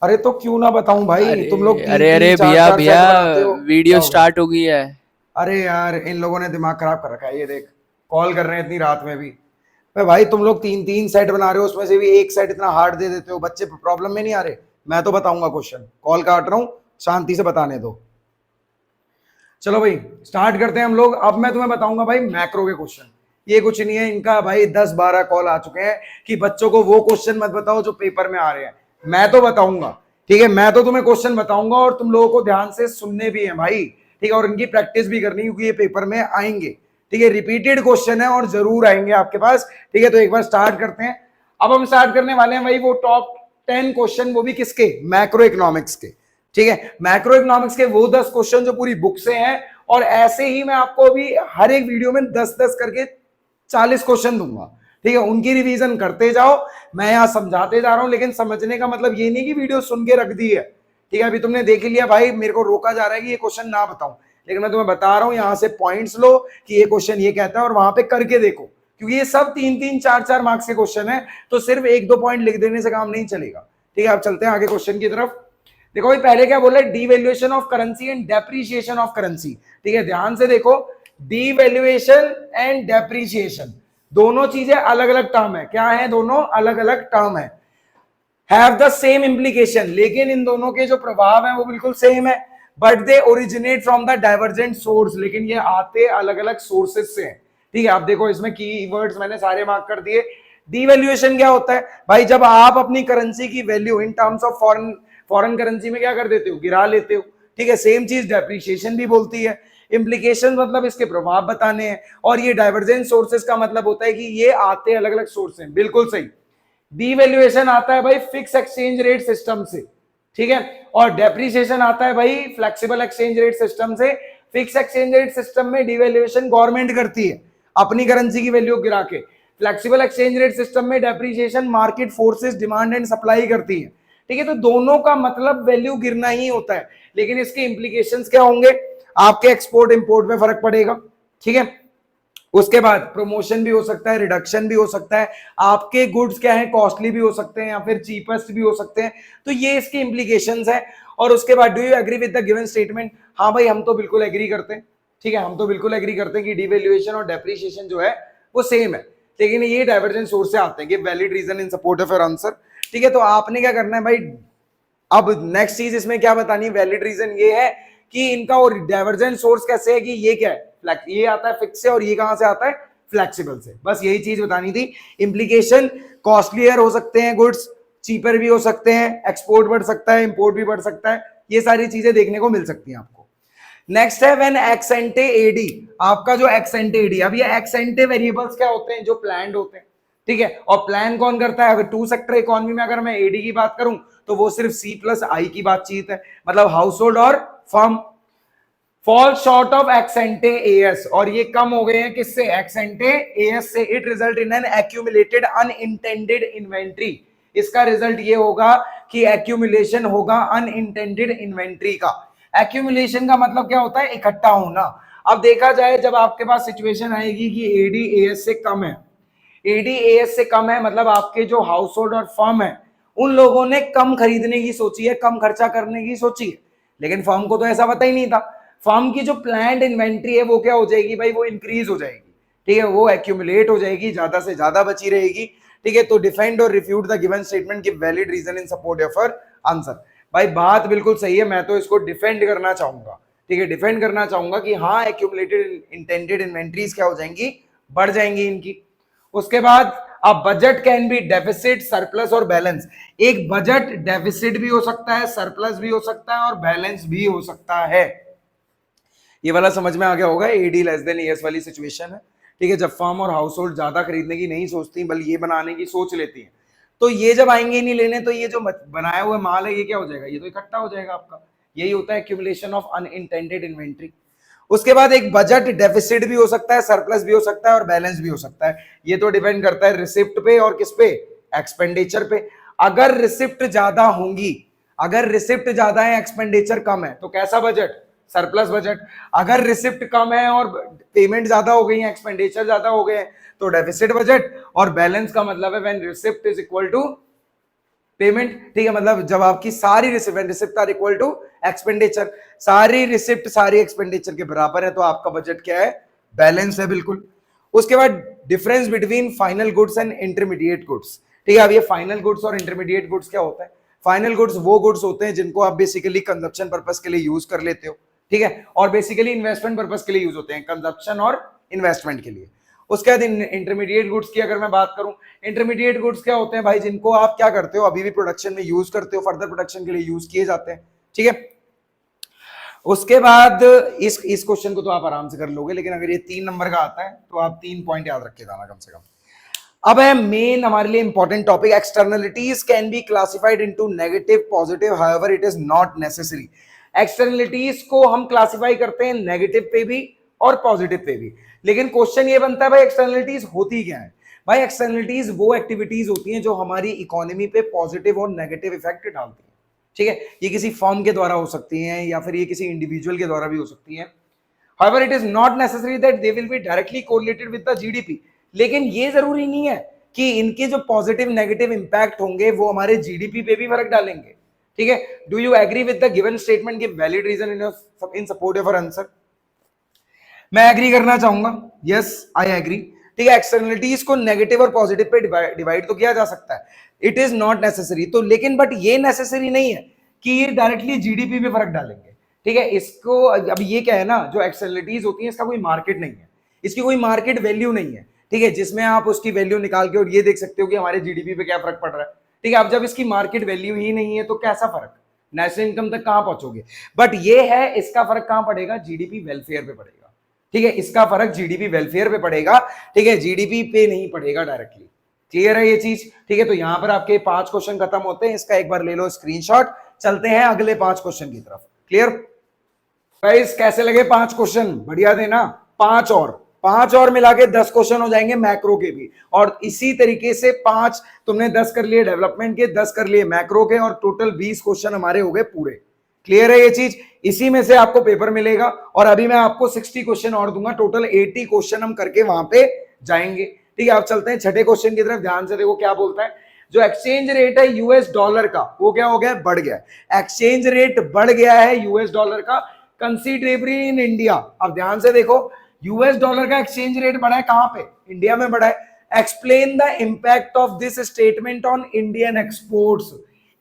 अरे तो क्यों ना बताऊं भाई, अरे तुम लोग तीन अरे तीन अरे चार भैया चार भैया, सेट बनाते हो, क्या वीडियो हो गया? स्टार्ट हो गई है। अरे यार इन लोगों ने दिमाग खराब कर रखा है, ये देख कॉल कर रहे हैं इतनी रात में भी। भाई तुम लोग तीन तीन सेट बना रहे हो, उसमें से भी एक सेट इतना हार्ड दे देते हो, बच्चे प्रॉब्लम में नहीं आ रहे। मैं तो बताऊंगा क्वेश्चन, कॉल काट रहा हूं, शांति से बताने दो। चलो भाई स्टार्ट करते हैं हम लोग। अब मैं तुम्हें बताऊंगा भाई मैक्रो के क्वेश्चन। ये कुछ नहीं है, इनका भाई 10-12 कॉल आ चुके हैं कि बच्चों को वो क्वेश्चन मत बताओ जो पेपर में आ रहे हैं। मैं तो बताऊंगा, ठीक है, मैं तो तुम्हें क्वेश्चन बताऊंगा और तुम लोगों को ध्यान से सुनने भी है भाई, ठीक है, और इनकी प्रैक्टिस भी करनी क्योंकि ये पेपर में आएंगे। ठीक है, रिपीटेड क्वेश्चन है और जरूर आएंगे आपके पास। ठीक है, तो एक बार स्टार्ट करते हैं। अब हम स्टार्ट करने वाले हैं भाई वो टॉप 10 क्वेश्चन, वो भी किसके? मैक्रो इकोनॉमिक्स के। ठीक है, मैक्रो इकोनॉमिक्स के वो 10 क्वेश्चन जो पूरी बुक से हैं, और ऐसे ही मैं आपको अभी हर एक वीडियो में 10-10 करके 40 क्वेश्चन दूंगा। ठीक है, उनकी रिवीजन करते जाओ, मैं यहां समझाते जा रहा हूं, लेकिन समझने का मतलब ये नहीं कि वीडियो सुन के रख दी है। ठीक है, अभी तुमने देख लिया भाई, मेरे को रोका जा रहा है कि ये क्वेश्चन ना बताऊं, लेकिन मैं तुम्हें बता रहा हूं, यहां से पॉइंट्स लो कि ये क्वेश्चन ये कहता है और वहां पे करके देखो, क्योंकि ये सब 3-3 4-4 मार्क्स के क्वेश्चन है, तो सिर्फ 1-2 पॉइंट लिख देने से काम नहीं चलेगा। ठीक है, अब चलते हैं आगे क्वेश्चन की तरफ। देखो भाई पहले क्या बोला, devaluation of currency and depreciation of currency. ठीक है, ध्यान से देखो, डीवैल्यूएशन एंड डेप्रिसिएशन दोनों चीजें अलग अलग टर्म है। क्या है? दोनों अलग अलग टर्म है, हैव द सेम इंप्लीकेशन, लेकिन इन दोनों के जो प्रभाव है वो बिल्कुल सेम है, but they originate from the divergent source, लेकिन ये आते अलग अलग सोर्सेस से हैं। ठीक है, आप देखो इसमें की वर्ड्स मैंने सारे मार्क कर दिए। डीवैल्यूएशन क्या होता है भाई? जब आप अपनी करेंसी की value in terms of foreign foreign currency में क्या कर देते हो? गिरा लेते हो। ठीक है, सेम चीज डेप्रिसिएशन भी बोलती है। इंप्लीकेशन मतलब इसके प्रभाव बताने हैं, और ये डाइवर्जेंट सोर्सेस का मतलब होता है कि ये आते अलग अलग सोर्स हैं। बिल्कुल सही। डीवैल्यूएशन आता है भाई फिक्स एक्सचेंज रेट सिस्टम से, ठीक है, और डेप्रिसिएशन आता है भाई फ्लेक्सिबल एक्सचेंज रेट सिस्टम से। फिक्स एक्सचेंज रेट सिस्टम में डीवैल्यूएशन गवर्नमेंट करती है अपनी करेंसी की वैल्यू गिरा के। फ्लेक्सिबल एक्सचेंज रेट सिस्टम में depreciation market forces demand and supply करती है। ठीक है, तो दोनों का मतलब वैल्यू गिरना ही होता है, लेकिन इसके इंप्लीकेशंस क्या होंगे? आपके एक्सपोर्ट इंपोर्ट में फर्क पड़ेगा। ठीक है, उसके बाद प्रमोशन भी हो सकता है, रिडक्शन भी हो सकता है, आपके गुड्स क्या है, कॉस्टली भी हो सकते हैं या फिर चीपेस्ट भी हो सकते हैं। तो ये इसकी इंप्लीकेशंस है। और उसके बाद do you agree with the given statement? हाँ भाई हम तो बिल्कुल एग्री करते हैं। ठीक है, हम तो बिल्कुल एग्री करते हैं कि डिवैल्यूएशन और डेप्रिसिएशन जो है वो सेम है, लेकिन ये डाइवर्जेंट सोर्स से आते हैं। Give valid reason in support of your answer. ठीक है, तो आपने क्या करना है भाई, अब नेक्स्ट चीज इसमें क्या बतानी है? वैलिड रीजन ये है कि इनका और डाइवर्जेंट सोर्स कैसे है, कि ये क्या है, ये आता है फिक्स से और ये कहां से आता है? फ्लेक्सिबल से। बस यही चीज बतानी थी। इंप्लीकेशन, कॉस्टलियर हो सकते हैं गुड्स, चीपर भी हो सकते हैं, एक्सपोर्ट बढ़ सकता है, इंपोर्ट भी बढ़ सकता है, ये सारी चीजें देखने को मिल सकती हैं आपको। नेक्स्ट है व्हेन एक्स एंटे एडी। आपका जो एक्स एंटे एडी, अब ये एक्स एंटे वेरिएबल्स क्या होते हैं? जो प्लान्ड होते हैं। ठीक है, और प्लान कौन करता है? अगर टू सेक्टर इकोनॉमी में अगर मैं एडी की बात करूं तो वो सिर्फ सी प्लस आई की बातचीत है, मतलब हाउस होल्ड और firm. Fall short of x एंटे as, और ये कम हो गए हैं किससे? एक्स एंटे एएस से। It result in an accumulated unintended inventory. इसका रिजल्ट ये होगा कि एक्यूमुलेशन होगा अनइंटेंडेड इन्वेंट्री का। एक्यूमुलेशन का मतलब क्या होता है? इकट्ठा होना। अब देखा जाए, जब आपके पास सिचुएशन आएगी कि एडी एएस से कम है, एडी एएस से कम है, मतलब आपके जो हाउस होल्ड और फर्म है उन लोगों ने कम खरीदने की सोची है, कम खर्चा करने की सोची है, लेकिन फर्म को तो ऐसा पता ही नहीं था। फर्म की जो प्लान्ड इन्वेंट्री है वो क्या हो जाएगी भाई? वो इंक्रीज हो जाएगी। ठीक है, वो एक्यूमुलेट हो जाएगी, ज्यादा से ज्यादा बची रहेगी। ठीक है, तो डिफेंड और refute the given statement, give valid reason in support of your answer. भाई बात बिल्कुल सही है, मैं तो इसको डिफेंड करना चाहूंगा। ठीक है, डिफेंड करना चाहूंगा कि हाँ एक्यूमुलेटेड इंटेंडेड इन्वेंट्रीज क्या हो जाएंगी? बढ़ जाएंगी इनकी। उसके बाद अब budget can be deficit, surplus और बैलेंस। एक बजट डेफिसिट भी हो सकता है, सरप्लस भी हो सकता है और बैलेंस भी हो सकता है। ये वाला समझ में आ गया होगा, एडी लेस देन एएस वाली सिचुएशन है। ठीक है, जब फर्म और हाउस होल्ड ज्यादा खरीदने की नहीं सोचती बल्कि ये बनाने की सोच लेती है, तो ये जब आएंगे नहीं लेने, तो ये जो बनाया हुआ माल है ये क्या हो जाएगा? ये तो इकट्ठा हो जाएगा आपका। यही होता है एक्यूमुलेशन ऑफ अनइंटेंडेड इन्वेंट्री। उसके बाद एक बजट डेफिसिट भी हो सकता है, सरप्लस भी हो सकता है और बैलेंस भी हो सकता है। ये तो डिपेंड करता है रिसिप्ट पे और किस पे? एक्सपेंडिचर पे। अगर रिसिप्ट ज्यादा होंगी, अगर रिसिप्ट ज्यादा है एक्सपेंडिचर कम है, तो कैसा बजट? Surplus budget. अगर रिसिप्ट कम है और पेमेंट ज्यादा हो गई है, एक्सपेंडिचर ज्यादा हो गए हैं, तो डेफिसिट बजट। और बैलेंस का मतलब है when receipt is equal to payment, ठीक है, मतलब जब आपकी सारी receipt are equal to expenditure, सारी रिसिप्ट सारी एक्सपेंडिचर के बराबर है, तो आपका बजट क्या है, बैलेंस है बिल्कुल। उसके बाद difference between final goods and intermediate goods, ठीक है। अब ये फाइनल गुड्स और इंटरमीडिएट गुड्स क्या होता है? फाइनल गुड्स वो गुड्स होते हैं जिनको आप बेसिकली कंजप्शन पर्पस के लिए यूज कर लेते हो, ठीक है, और बेसिकली इन्वेस्टमेंट पर्पस के लिए यूज होते हैं, कंजप्शन और इन्वेस्टमेंट के लिए। उसके बाद इंटरमीडिएट गुड्स की अगर मैं बात करूं, इंटरमीडिएट गुड्स क्या होते हैं भाई, जिनको आप क्या करते हो, अभी भी प्रोडक्शन में यूज करते हो, फर्दर प्रोडक्शन के लिए यूज किए जाते हैं, ठीक है। उसके बाद इस क्वेश्चन को तो आप आराम से कर लोगे, लेकिन अगर ये 3 नंबर का आता है तो आप 3 पॉइंट याद रख के जाना कम से कम। अब है मेन हमारे लिए important topic, externalities can be classified into negative positive, however it is not necessary. Externalities को हम क्लासिफाई करते हैं नेगेटिव पे भी और पॉजिटिव पे भी, लेकिन क्वेश्चन ये बनता है भाई एक्सटर्नलिटीज होती क्या है? भाई एक्सटर्नलिटीज वो एक्टिविटीज होती हैं जो हमारी इकोनॉमी पे पॉजिटिव और नेगेटिव इफेक्ट डालती हैं, ठीक है। ये किसी फर्म के द्वारा हो सकती हैं या फिर ये किसी इंडिविजुअल के द्वारा भी हो सकती हैं। However, it is not necessary that they will be directly correlated with the GDP. लेकिन ये जरूरी नहीं है कि इनके जो पॉजिटिव नेगेटिव इंपैक्ट होंगे वो हमारे जीडीपी पे भी फर्क डालेंगे, ठीक है। Do you agree with the given statement, give valid reason in support of answer. मैं एग्री करना चाहूंगा, यस आई एग्री, ठीक है। एक्सटर्नलिटीज को नेगेटिव और पॉजिटिव पे डिवाइड तो किया जा सकता है, इट इज नॉट नेसेसरी, तो लेकिन बट ये नेसेसरी नहीं है कि ये डायरेक्टली जीडीपी पे फर्क डालेंगे, ठीक है। इसको अब ये क्या है ना, जो एक्सटर्नलिटीज होती है इसका कोई मार्केट नहीं है, इसकी कोई मार्केट वैल्यू नहीं है, ठीक है, जिसमें आप उसकी वैल्यू निकाल के और ये देख सकते हो कि हमारे जीडीपी पे क्या फर्क पड़ रहा है, ठीक है। अब जब इसकी मार्केट वैल्यू ही नहीं है तो कैसा फर्क, नेशनल इनकम तक कहां पहुंचोगे? बट ये है, इसका फर्क कहां पड़ेगा, जीडीपी वेलफेयर पे पड़ेगा, ठीक है, इसका फर्क जीडीपी वेलफेयर पे पड़ेगा, ठीक है, जीडीपी पे नहीं पड़ेगा डायरेक्टली। क्लियर है ये चीज, ठीक है। तो यहां पर आपके 5 क्वेश्चन खत्म होते हैं, इसका एक बार ले लो स्क्रीनशॉट, चलते हैं अगले 5 क्वेश्चन की तरफ। क्लियर गाइस, कैसे लगे 5 क्वेश्चन? बढ़िया थे ना? 5 और मिला के 10 क्वेश्चन हो जाएंगे मैक्रो के भी, और इसी तरीके से 5 तुमने 10 कर लिए डेवलपमेंट के, 10 कर लिए मैक्रो के, और टोटल 20 क्वेश्चन हमारे हो गए पूरे। क्लियर है ये चीज? इसी में से आपको पेपर मिलेगा, और अभी मैं आपको 60 क्वेश्चन और दूंगा, टोटल 80 क्वेश्चन हम करके वहां पे जाएंगे, ठीक है। आप चलते हैं छठे क्वेश्चन की तरफ, ध्यान से देखो क्या बोलता है। जो एक्सचेंज रेट है यूएस डॉलर का, वो क्या हो गया, बढ़ गया। एक्सचेंज रेट बढ़ गया है यूएस डॉलर का कंसीडरेबली इन इंडिया। अब ध्यान से देखो, यूएस डॉलर का एक्सचेंज रेट बढ़ा है कहां पे, इंडिया में बढ़ा है। Explain the impact of this statement on Indian exports,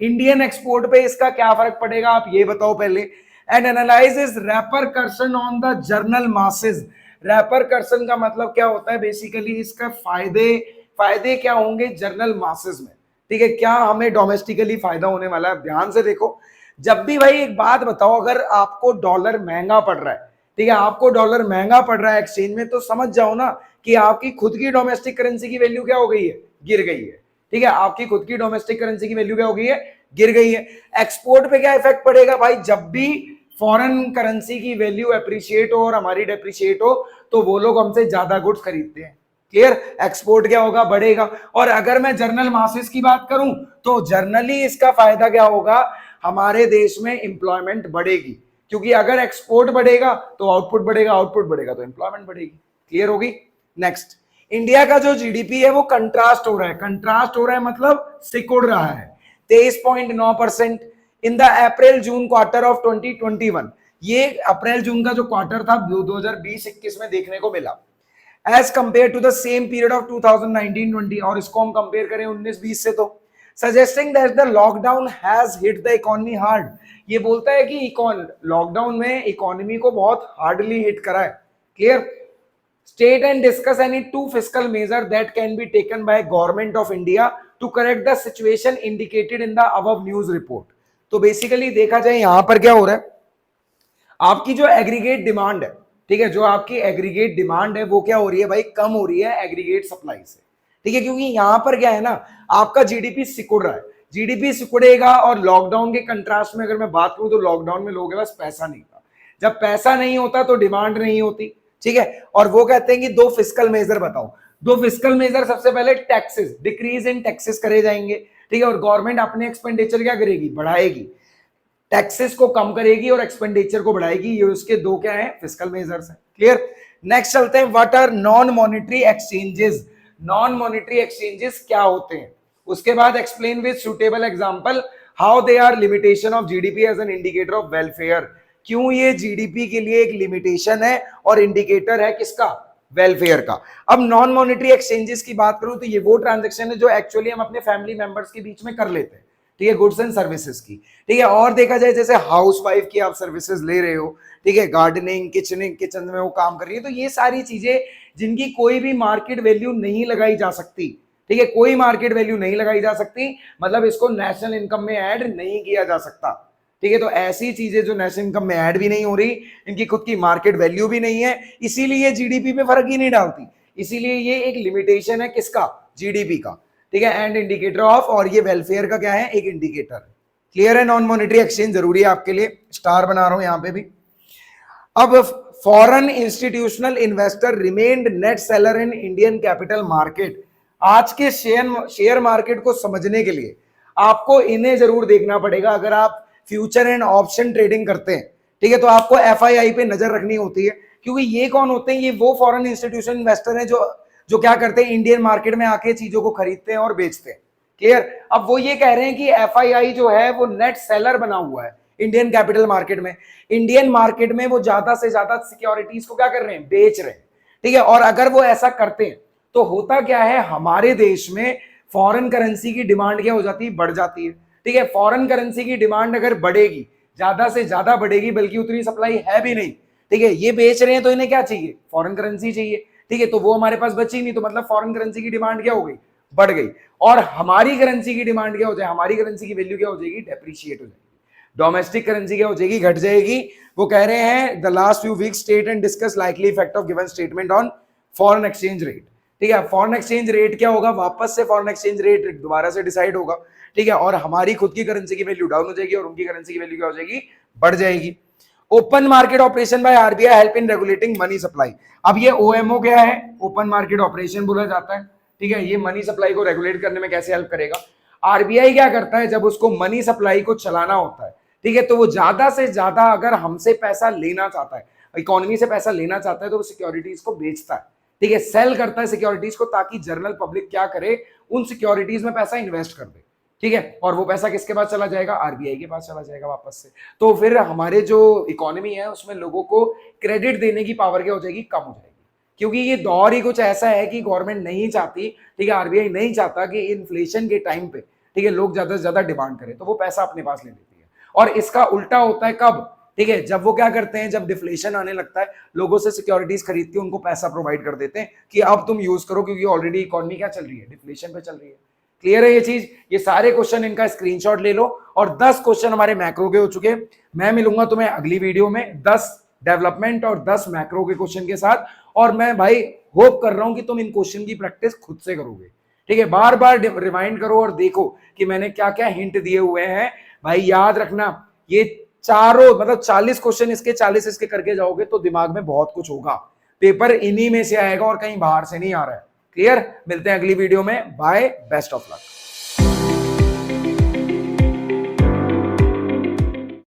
Indian export पे इसका क्या फर्क पड़ेगा, आप ये बताओ पहले। And analyse is repercussion on the journal masses. Repercussion का मतलब क्या होता है, बेसिकली इसका फायदे क्या होंगे जर्नल मासेस में, ठीक है, क्या हमें डोमेस्टिकली फायदा होने वाला है। ध्यान से देखो, जब भी भाई एक बात बताओ, अगर आपको डॉलर महंगा पड़ रहा है, ठीक है, आपको डॉलर महंगा पड़ रहा है एक्सचेंज में, तो समझ जाओ ना कि आपकी खुद की डोमेस्टिक करेंसी की वैल्यू क्या हो गई है, गिर गई है, ठीक है। आपकी खुद की डोमेस्टिक करेंसी की वैल्यू क्या हो गई है, गिर गई है। एक्सपोर्ट पे क्या इफेक्ट पड़ेगा भाई, जब भी फॉरेन करेंसी की वैल्यू अप्रिशिएट हो और हमारी डेप्रिशिएट हो, तो वो लोग हमसे ज्यादा गुड्स खरीदते हैं। क्लियर? एक्सपोर्ट क्या होगा, बढ़ेगा। और अगर मैं जर्नल मासेस की बात करूं, तो जर्नली इसका फायदा क्या होगा, हमारे देश में एम्प्लॉयमेंट बढ़ेगी, क्योंकि अगर एक्सपोर्ट बढ़ेगा तो आउटपुट बढ़ेगा, आउटपुट बढ़ेगा तो एम्प्लॉयमेंट बढ़ेगी। क्लियर होगी? नेक्स्ट, इंडिया का जो जीडीपी है वो कंट्रास्ट हो रहा है, कंट्रास्ट हो रहा है मतलब सिकुड़ रहा है 23.9% in the April June quarter of 2021। ये अप्रैल जून का जो क्वार्टर था 2020-21 में देखने को मिला, as compare to the same period of 2019-20, और इसको हम कंपेयर करें 19-20 से, तो suggesting that the lockdown has hit the economy hard. ये बोलता है कि लॉकडाउन में इकोनॉमी को बहुत हार्डली हिट करा है। Clear? State and discuss any 2 fiscal measure that can be taken by government of India to correct the situation indicated in the above news report. तो बेसिकली देखा जाए यहां पर क्या हो रहा है, आपकी जो एग्रीगेट डिमांड है, ठीक है, जो आपकी एग्रीगेट डिमांड है वो क्या हो रही है भाई, कम हो रही है एग्रीगेट सप्लाई से, ठीक है, क्योंकि यहां पर क्या है ना, आपका जीडीपी सिकुड़ रहा है, जीडीपी सिकुड़ेगा। और लॉकडाउन के कंट्रास्ट में अगर मैं बात करूं, तो लॉकडाउन में लोगों के पास पैसा नहीं था, जब पैसा नहीं होता तो डिमांड नहीं होती, ठीक है। और वो कहते हैं कि 2 फिस्कल मेजर बताओ, 2 फिस्कल मेजर, सबसे पहले टैक्सेस, डिक्रीज इन टैक्सेस करे जाएंगे, ठीक है, और गवर्नमेंट अपने एक्सपेंडिचर क्या करेगी, बढ़ाएगी, टैक्सेस को कम करेगी और एक्सपेंडिचर को बढ़ाएगी। ये उसके 2 क्या है, फिस्कल मेजर्स हैं। क्लियर? नेक्स्ट चलते हैं, what are non monetary exchanges. Non monetary exchanges क्या होते हैं, उसके बाद explain with suitable example how they are limitation of GDP as an indicator of welfare, क्यों ये जीडीपी के लिए एक लिमिटेशन है और इंडिकेटर है किसका, वेलफेयर का। अब नॉन मॉनेटरी एक्सचेंजेस की बात करूं तो ये वो ट्रांजैक्शन है जो एक्चुअली हम अपने फैमिली मेंबर्स के बीच में कर लेते हैं, ठीक है, गुड्स एंड सर्विसेज की, ठीक है। और देखा जाए जैसे हाउस वाइफ की आप सर्विसेज ले रहे हो, ठीक है, गार्डनिंग, किचन में वो काम कर रही है, तो ये सारी चीजें जिनकी कोई भी मार्केट वैल्यू नहीं लगाई जा सकती, ठीक है, कोई मार्केट वैल्यू नहीं लगाई जा सकती, मतलब इसको नेशनल इनकम में ऐड नहीं किया जा सकता, ठीक है। तो ऐसी चीजें जो नेशनल इनकम में ऐड भी नहीं हो रही, इनकी खुद की मार्केट वैल्यू भी नहीं है, इसीलिए जीडीपी पे फर्क ही नहीं डालती, इसीलिए ये एक लिमिटेशन है किसका, जीडीपी का, ठीक है, एंड इंडिकेटर ऑफ, और ये वेलफेयर का क्या है, एक इंडिकेटर। क्लियर है, नॉन मॉनेटरी एक्सचेंज जरूरी है आपके लिए, स्टार बना रहा हूं यहां पे भी। अब foreign institutional investor remained net seller in Indian capital market. आज के शेयर मार्केट को समझने के लिए आपको इन्हें जरूर देखना पड़ेगा। अगर आप फ्यूचर एंड ऑप्शन ट्रेडिंग करते हैं, ठीक है, तो आपको एफआईआई पे नजर रखनी होती है, क्योंकि ये कौन होते हैं, ये वो फॉरेन इंस्टीट्यूशन इन्वेस्टर हैं जो क्या करते हैं, इंडियन मार्केट में आके चीजों को खरीदते हैं और बेचते हैं। क्लियर। अब वो ये कह रहे हैं कि एफआईआई जो है वो नेट सेलर बना हुआ है इंडियन कैपिटल मार्केट में, इंडियन मार्केट में वो ज्यादा से ज्यादा सिक्योरिटीज को क्या कर रहे हैं, बेच रहे हैं, ठीक है। और अगर वो ऐसा करते हैं तो होता क्या है, हमारे देश में फॉरेन करेंसी की डिमांड क्या हो जाती है, बढ़ जाती है, ठीक है। फॉरेन करेंसी की डिमांड अगर बढ़ेगी, ज्यादा से ज्यादा बढ़ेगी, बल्कि उतनी सप्लाई है भी नहीं, ठीक है, ये बेच रहे हैं तो इन्हें क्या चाहिए, फॉरेन करेंसी चाहिए, ठीक है, तो वो हमारे पास बची नहीं, तो मतलब फॉरेन करेंसी की डिमांड क्या हो गई, बढ़ गई, और हमारी करेंसी की डिमांड क्या हो जाए, हमारी करेंसी की वैल्यू क्या हो जाएगी, डेप्रिशिएट हो जाएगी, डोमेस्टिक करेंसी क्या हो जाएगी, घट जाएगी। वो कह रहे हैं the last few weeks state and discuss likely effect of given statement on foreign exchange rate, ठीक है। फॉरेन एक्सचेंज रेट क्या होगा, वापस से फॉरेन एक्सचेंज रेट दोबारा से डिसाइड होगा, ठीक है, और हमारी खुद की करेंसी की वैल्यू डाउन हो जाएगी और उनकी करेंसी की वैल्यू क्या हो जाएगी, बढ़ जाएगी। Open market operation by RBI help in regulating money supply. अब ये ओएमओ क्या है, ओपन मार्केट ऑपरेशन बोला जाता है, ठीक है, ये मनी सप्लाई को रेगुलेट करने में कैसे हेल्प करेगा। आरबीआई क्या करता है, जब उसको मनी सप्लाई को चलाना होता है, ठीक है, तो वो ज्यादा से ज्यादा अगर हमसे पैसा लेना चाहता है, इकोनॉमी से पैसा लेना चाहता है, तो वो सिक्योरिटीज को बेचता है, ठीक है, सेल करता है सिक्योरिटीज को, ताकि जनरल पब्लिक क्या करे, उन सिक्योरिटीज में पैसा इन्वेस्ट कर दे, ठीक है, और वो पैसा किसके पास चला जाएगा, आरबीआई के पास चला जाएगा वापस से। तो फिर हमारे जो इकोनॉमी है उसमें लोगों को क्रेडिट देने की पावर क्या हो जाएगी, कम हो जाएगी, क्योंकि ये दौर ही कुछ ऐसा है कि गवर्नमेंट नहीं चाहती, ठीक है, आरबीआई नहीं चाहता कि इन्फ्लेशन के टाइम पे, ठीक है, लोग ज्यादा से ज्यादा डिमांड करें, तो वो पैसा अपने पास ले लेती है। और इसका उल्टा होता है कब, ठीक है, जब वो क्या करते हैं, जब डिफ्लेशन आने लगता है, लोगों से सिक्योरिटीज खरीद के उनको पैसा प्रोवाइड कर देते हैं कि अब तुम यूज करो, क्योंकि ऑलरेडी इकोनॉमी क्या चल रही है, डिफ्लेशन पे चल रही है। क्लियर है ये चीज। ये सारे क्वेश्चन इनका स्क्रीनशॉट ले लो, और 10 क्वेश्चन हमारे मैक्रो के हो चुके हैं। मैं मिलूंगा तुम्हें अगली वीडियो में 10 डेवलपमेंट और 10 मैक्रो के क्वेश्चन के साथ, और मैं भाई होप कर रहा हूं कि तुम इन क्वेश्चन की प्रैक्टिस खुद से करोगे, ठीक है, बार बार रिमाइंड करो और देखो कि मैंने क्या क्या हिंट दिए हुए हैं। भाई याद रखना, ये चारों मतलब 40 क्वेश्चन इसके 40 इसके करके जाओगे तो दिमाग में बहुत कुछ होगा, पेपर इन्हीं में से आएगा और कहीं बाहर से नहीं आ रहा है। क्लियर। मिलते हैं अगली वीडियो में, बाय, बेस्ट ऑफ लक।